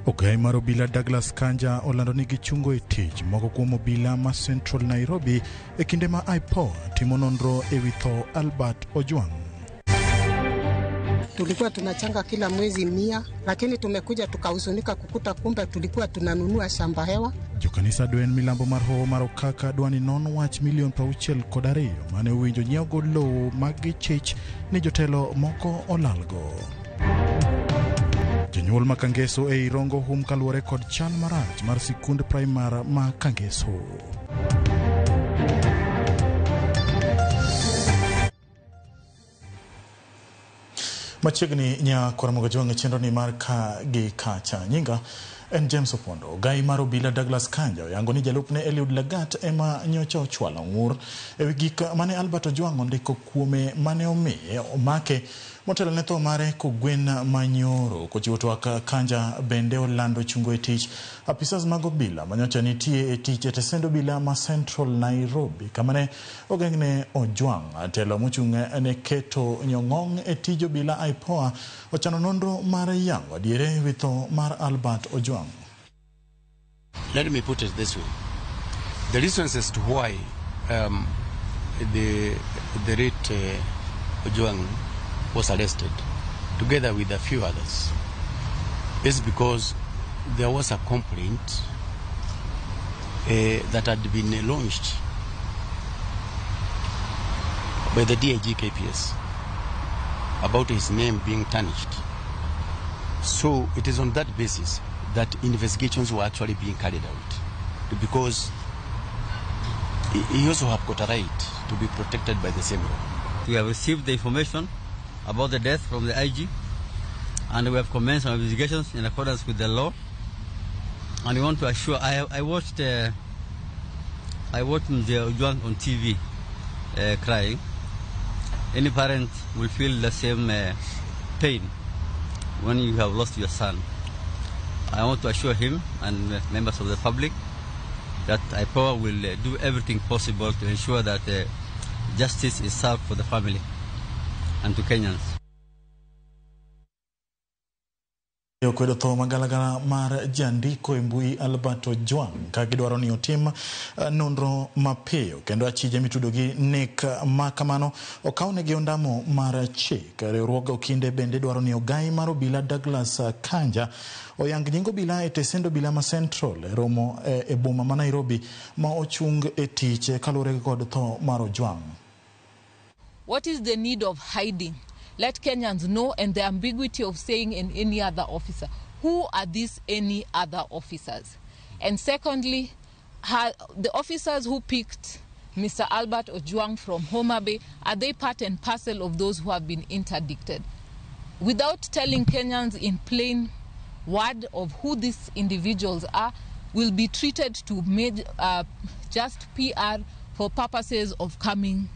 Ogai mar obila Douglas Kanja olando ni gichungo e tich moko kuom obila ma Central Nairobi e kinde ma IPOA timo nonro e wi tho Albert Ojwang. Tulikuwa tunachanga kila mwezi 100, lakini tumekuja tukahuzunika kukuta kumbe tulikuwa tunanunua shamba hewa. Jokanisa dwen milambo mar Hoho mar Okaka dwani non wach milion 62 mane owinjo nyiewo lowo mag chich ni jotelo moko olalgo. Jonyuol ma Kangeso e Rongo hum kaluwore kod chal marach mar sikund primar ma Kangeso. Machiegni nya Karamogo Jwang chenro ni mar ka gi kacha nyinga en James Opondo. Gai mar obila Douglas Kanja yango ni jalupne Eliud Lagat ema nyocha ochwalo ng'ur e wi gik mane Albert Ojwang ondiko kuome mane omiye omake motelo ne tho mare kogwen manyoro. Kochiwo twak Kanja bende olando chungo e tich apisas mag obila manyocha nitie e tich e tesend obila ma Central Nairobi kamane ogengne Ojwang. Telo mochung' ne keto nyong'ong e tij obila IPOA ochano nonro mar yango adiere wi tho mar Albert Ojwang. Let me put it this way. The reasons as to why the late Ojwang was arrested, together with a few others, is because there was a complaint that had been launched by the DIG KPS about his name being tarnished. So it is on that basis that investigations were actually being carried out, because he also have got a right to be protected by the same law. We have received the information about the death from the IG, and we have commenced our investigations in accordance with the law. And we want to assure, I watched the Ojwang on TV crying. Any parent will feel the same pain when you have lost your son. I want to assure him and members of the public that IPOA will do everything possible to ensure that justice is served for the family and to Kenyans. Kwedo tho magalagala mar jandiko e mbui Albert Ojwang ka gidwaro ni otim nonro mapiyo kendo achije mitudo gi nek makamano okawne gi ondamo mar chik. Riwruoga okinde bende dwaro ni ogai mar obila Douglas Kanja oyang nyingo obila e tesend obila ma Central romo e boma ma Nairobi ma ochung e tich kalure kod tho mar Ojwang. What is the need of hiding? Let Kenyans know, and the ambiguity of saying in any other officer. Who are these any other officers? And secondly, the officers who picked Mr. Albert Ojwang from Homa Bay, are they part and parcel of those who have been interdicted? Without telling Kenyans in plain word of who these individuals are, will be treated to just PR for purposes of calming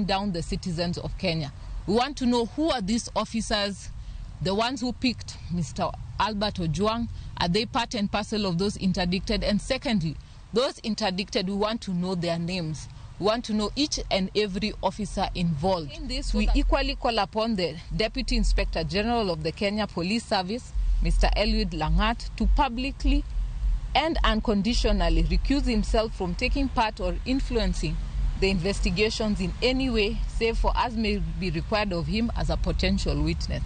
down the citizens of Kenya. We want to know who are these officers, the ones who picked Mr. Albert Ojwang, are they part and parcel of those interdicted? And secondly, those interdicted, we want to know their names. We want to know each and every officer involved. In this, we equally call upon the Deputy Inspector General of the Kenya Police Service, Mr. Eliud Lagat, to publicly and unconditionally recuse himself from taking part or influencing the investigations in any way, save for as may be required of him as a potential witness.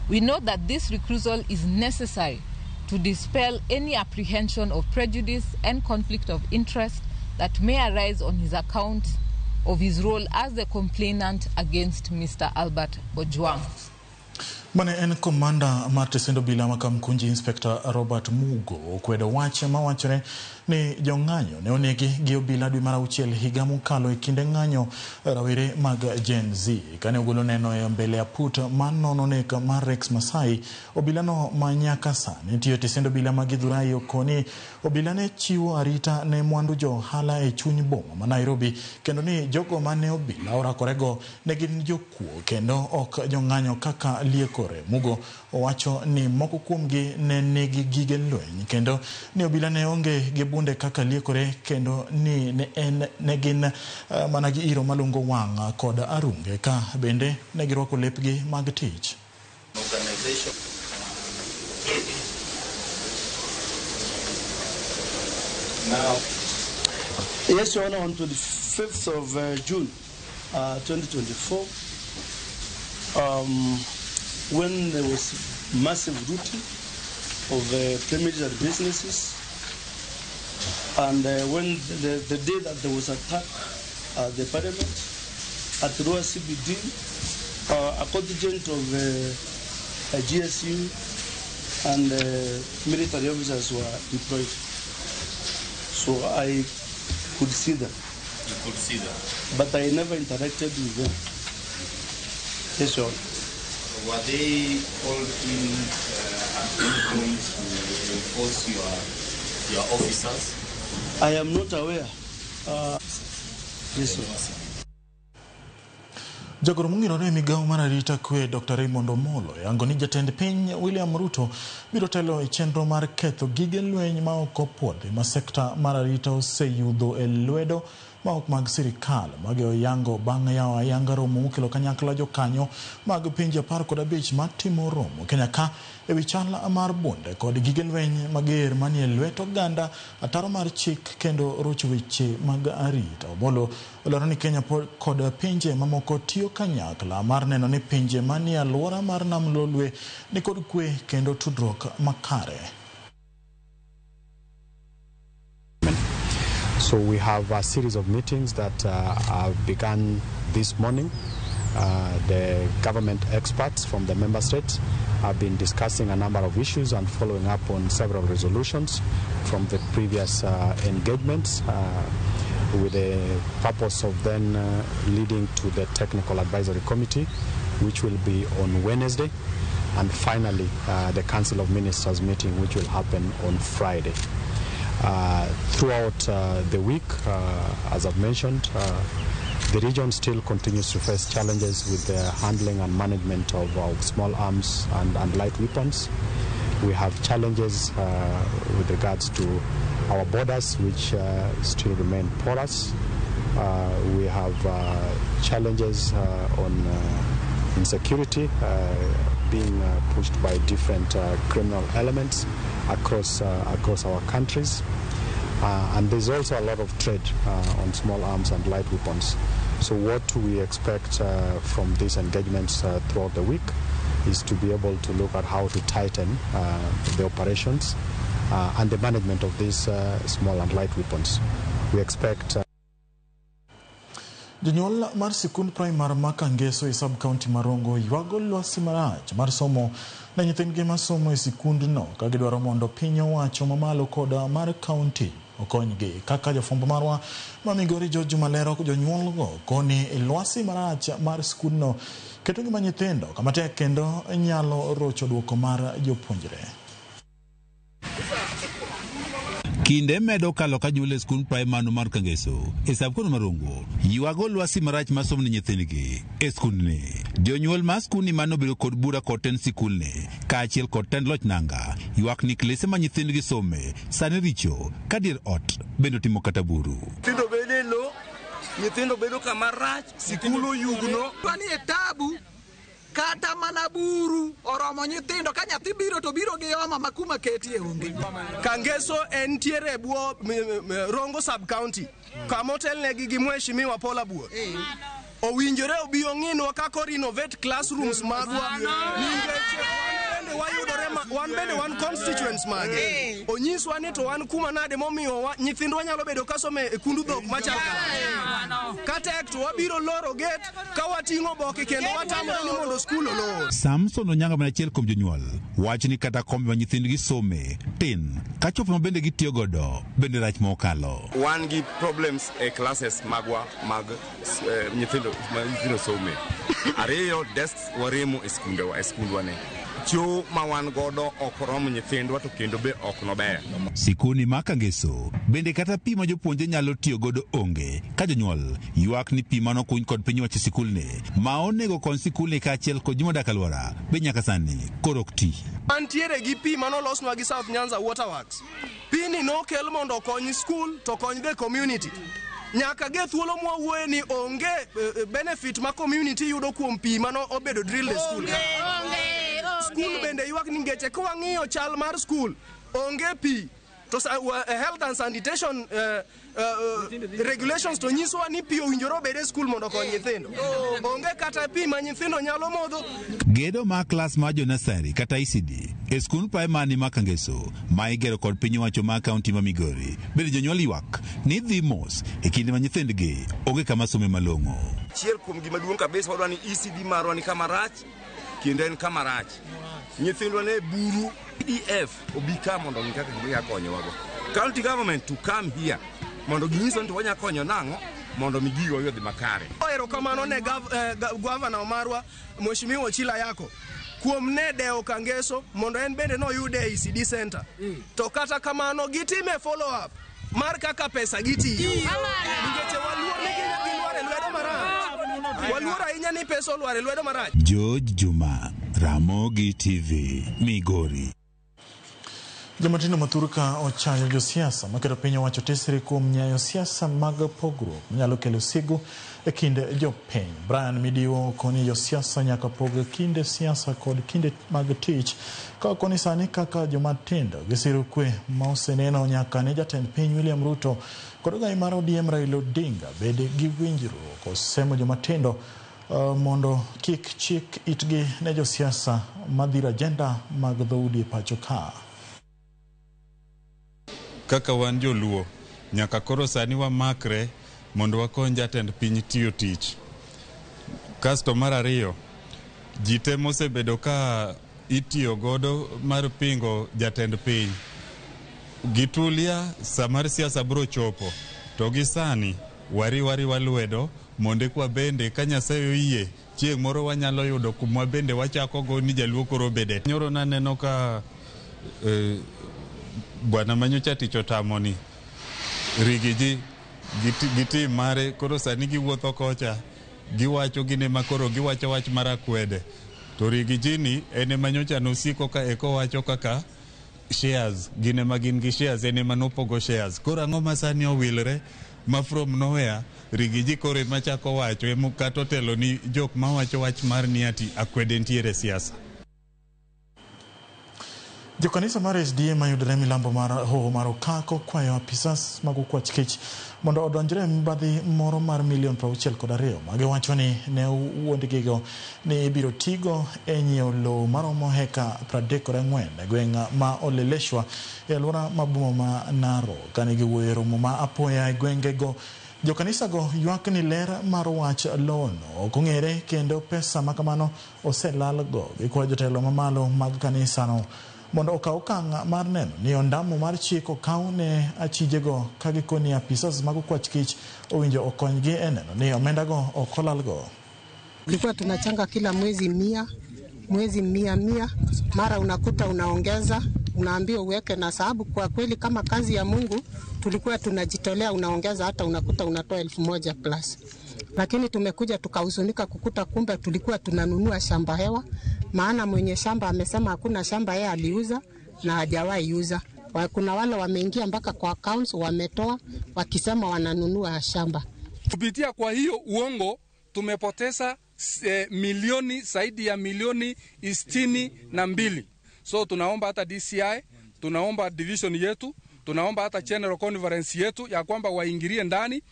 We know that this recusal is necessary to dispel any apprehension of prejudice and conflict of interest that may arise on his account of his role as the complainant against Mr. Albert Ojwang. Mane en komanda mar tesend obila ma Kamkunji Inspector Robert Mugo okwedo wach ma wachore ni jong'anyo ne onegi gi obila dwe mar 6 higa mokalo e kinde ng'anyo rawere mag Gen Z. Kane ogolo neno e mbele ya put man nono nek mar Rex Masai, obila no manyaka sani tiyo tesend obila mag Githurai okoni obila ne chiwo arita ne mwandu jo hala e chuny boma ma Nairobi, kendo ni jogo mane obila orakorego ne gin jokuo kendo ok jong'anyo kaka lieko. Mugo owacho ni moko kuomgi ne nigi gige lweny kendo ni obila ne onge gi bunde kaka liekore, kendo ni ne gin mana gi iro malungo wang' kod arunge, ka bende ne girwako lepgi mag tich. Yes, Your Honor, on 25th of June 2024, when there was massive looting of premises and businesses, and when the day that there was attack at the parliament at Rua CBD, a contingent of GSU and military officers were deployed. So I could see them. You could see them? But I never interacted with them. Yes, Your Honor. Were they called in at any point to enforce your officers? I am not aware. Yes, sir. Jagoro mong'irore migawo mar arita kwe Dr. Raymond Omolo yango ni jatend piny William Ruto biro telo e chenro mar ketho gige lweny ma ok opuodhi ma sekta mar arita oseyudho e lwedo ma ok mag sirikal mage oyango bang' yawo ayanga romo mokelo kanyakla jokanyo mag pinje 15 matimo romo Kenya ka ewi chal mar bunde kod gige lweny mager manie lwet oganda ataro mar chik kendo roch weche mag arita. Omolo olero ni Kenya kod pinje mamoko tiyo kanyakla mar neno ni pinje manie alwora mar nam lolwe ni kod kwe kendo tudruok makare. So we have a series of meetings that have begun this morning. The government experts from the member states have been discussing a number of issues and following up on several resolutions from the previous engagements with the purpose of then leading to the Technical Advisory Committee, which will be on Wednesday, and finally the Council of Ministers meeting, which will happen on Friday. Throughout the week, as I've mentioned, the region still continues to face challenges with the handling and management of small arms and light weapons. We have challenges with regards to our borders, which still remain porous. We have challenges on insecurity being pushed by different criminal elements across our countries. And there's also a lot of trade on small arms and light weapons. So what we expect from these engagements throughout the week is to be able to look at how to tighten the operations and the management of these small and light weapons. We expect Jonyuol mar sikund primar ma Kangeso e sub-county Marongo ywago lwasi marach mar somo na nyithindgi masomo e sikundno ka gidwaro mondo piny owacho mamalo koda mar county okonygi. Kaka jafwambo marwa ma Migori George Malero jonyuolgo koni lwasi marach mar sikundno keto ngima nyithindo kama tek kendo nyalo rocho duoko mar jopuonjre. Kinde medo kalo ka jule skul primary mar Kangeso e sabkono Marongo ywago lwasi marach masom ni nyithindgi e skundni. Jonyuol ma skundni mano biro kod bura kod ten sikulni kaachiel kod tend loch nanga ywak ni klese ma nyithindgi some sani richo ka dier ot bendo timo kata buru. Nyithindo bede lo, nyithindo bedo kama rach, sikulu yugno. Pani e tabu kata mana buru oromo nyithindo ka nyathi biro to biro gi yoma makuma ketie onge. Kangeso entiere buo Rongo sub county kamotel negi gi mheshimiwa Paula Buor. Owinjore obi ong'inwa kako renovate classrooms magwa ningeche wan bende wan constituents mage. Onyiswa ni to wan kuma nade momiyo nyithindwa nyalo bedo kasome e kundu dhok machal kata to wabiro loro gate ka wating'o boke kendo watamore ni mondo skul olor. Samson Onyanga ma achiel kuom jonyuol wach ni kata kombe ma nyithindgi some tin ka chopo ma bende gitiyo godo bende rach mokalo. Wan gi problems e classes magwa mag nyithindo some. Ariyo desks waremo e skundwa ne. Cho ma wan godo okoromo nyithindwa to kendo be ok nober. Sikuni ma Kangeso bende kata pi ma jopuonje nyalo tiyo godo onge ka jonyuol ywak ni pi mano kuny kod piny wach sikulni ma onego kon sikulni kaachiel kod joma dak alwora be nyaka sani koro ok ti. Antiere gi pi mano losnwa gi South Nyanza Waterworks. Pi ni nokel mondo okony skul to kony the community. Nyaka ge thuolo mwawuoye ni onge benefit ma community yudo kuom pi mano obedo drill the school. Skul bende ywak ni ngeche kwa ng'iyo chal mar skul onge pi to health and sanitation regulations to nyiswa ni pio winjoro bede school mondo kon nyithindo onge kata pi ma nyithindo nyalo modho. Gedo ma klas ma jo nasari kata ICD e skul primary ma Kangeso ma igero kod piny owacho ma kaunti ma Migori bende jonyuol ywak ni dhi mos e kinde ma nyithindgi onge kama some malong'o. Chiel kuom gima duong' kabisa wadwa ni ECD marwa ni kama rach kendo en kama rach. Nyithindwa ne buru EF obi ka mondo ng'e kaka ginya konyowago. County government to come here mondo ginyiso ni wanya konyo nang'o mondo migigo yodhi makare. Erokamano ne governor marwa Mheshimiwa Ochila Yako kuom ne deo Kangeso mondo en bende no yude ECD center. To kata kamano gitime follow up mar kaka pesa gitiyo. Ningeche waluor ni gilware lwedo marach. Waluor ahinya ni pesa olware lwedo marach. George Juma, Ramogi TV, Migori. Jomatino Mathurka ochayo josiasa maketo piny owacho tesre kuom nyayo siasa mag pogruok nyalo kelo sigu e kinde jopiny. Brian Midiwo koni josiasa nyaka pog kinde siasa kod kinde mag tich ka koni sani kaka jomatindo gisiro kwe ma oseneno nyaka ne jatend piny William Ruto kod gai mar ODM Raila Odinga bede gi winjruok osemo jomatindo mondo kik chik itgi ne josiasa madhiro ajenda mag dhoudi pacho ka. Kaka wan joluo nyaka koro sani wamakre mondo wakony jatend piny tiyo tich. Kasto mar ariyo, ji te mosebedo ka itiyo godo mar pingo jatend piny. Gitulia samar siasa bro chopo to gisani wari walwedo mondo kwa bende ka Nyasaye oyie chieng' moro wanyalo yudo kuma bende wachako go ni jaluo koro bede. Nyoro naneno ka Bwana Manyocha tich otamoni rigiji giti mare koro sani giwuotho kocha giwacho gine makoro giwacho wach marakwede to rigiji ni ene Manyocha nosiko ka eko wacho kaka shares gine magin gi shares ene manopogo shares koro ang'o masani owilre ma from nowhere rigiji koro machako wacho emukato telo ni jok mawacho wach mar ni ati akwede ntiere siasa. Jokanisa mar SDA mayudore milambo mar hoho mar Okako kwayo apisas mag okwach kich mondo odonjre mbadhi moro mar $62 magiwacho ni ne wuondgigo ni ibiro tigo e nyiewo lowo maromo heka 34 e gweng' ma Oleleshwa e alwora maboma ma Narok. Kane giwuoyo romo ma apoya e gwengego, jokanisa go ywak ni ler mar wach lono ok ong'ere kendo pesa makamano oselalgo. Gikwayo jotelo mamalo mag kanisano mondo okaw okang' mar neno ni ondamo mar chik okaw ne achijego ka gikoni apisas mag okwach kich owinjo okonygi e neno ni omendago ok olalgo. Tulikuwa tunachanga kila mwezi 100 mara unakuta unaongeza, unaambia uweke, na sababu kwa kweli kama kazi ya Mungu tulikuwa tunajitolea, unaongeza hata unakuta unatoa 1000 plus. Lakini tumekuja tukahuzunika kukuta kumbe tulikuwa tunanunua shamba hewa, maana mwenye shamba amesema hakuna shamba yeye aliuza na hajawahi uza. Kuna wale wameingia mpaka kwa accounts wametoa wakisema wananunua shamba. Kupitia kwa hiyo uongo tumepoteza milioni zaidi ya milioni 62. So tunaomba hata DCI, tunaomba division yetu, tunaomba hata General Conference yetu ya kwamba waingilie ndani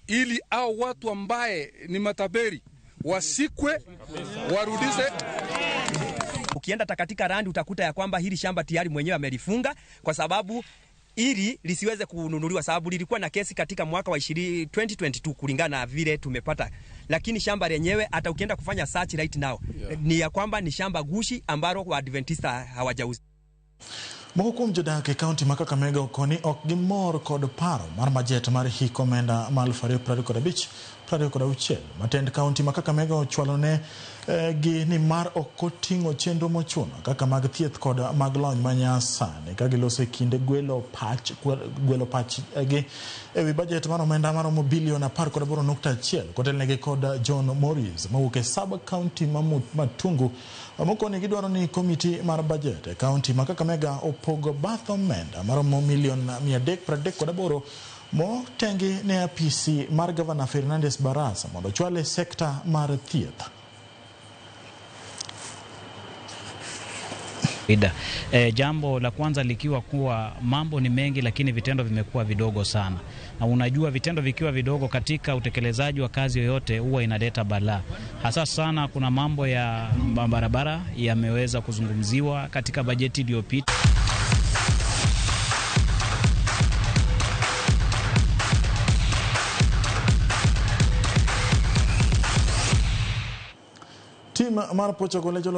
ili au watu ambaye ni mataberi wasikwe warudishe. Ukienda katika randi utakuta ya kwamba hili shamba tayari mwenyewe amelifunga kwa sababu ili lisiweze kununuliwa, sababu lilikuwa na kesi katika mwaka wa 2022 kulingana na vile tumepata. Lakini shamba lenyewe hata ukienda kufanya search right now ni ya kwamba ni shamba gushi ambalo wa Adventista hawajauza. Moko kuom jodak e kaunti ma Kakamega okoni ok gimor kod paro mar bajet mar hik omenda ma 2025-26. Matend kaunti ma Kakamega ochwalo ne gi ni mar okoting'o chenro mochuno kaka mag thieth kod mag lony manyasani ka giloso e kinde gwelo pach gi ewi bajet mar omenda maromo bilion 18.1 kotelnegi kod John Morris mawuok e sub-county Matungu. Mokoni gidwaro ni komiti mar bajet e kaunti ma Kakamega opogo bath omenda maromo milion 338 motengi ne apisi mar Gavana Fernandes Barasa mondo chwale sekta mar thieth. Jambo la kwanza likiwa kuwa mambo ni mengi lakini vitendo vimekuwa vidogo sana. Na unajua vitendo vikiwa vidogo katika utekelezaji wa kazi yoyote huwa inaleta balaa. Hasa sana kuna mambo ya barabara yameweza kuzungumziwa katika bajeti iliyopita. Team mar pocho golejo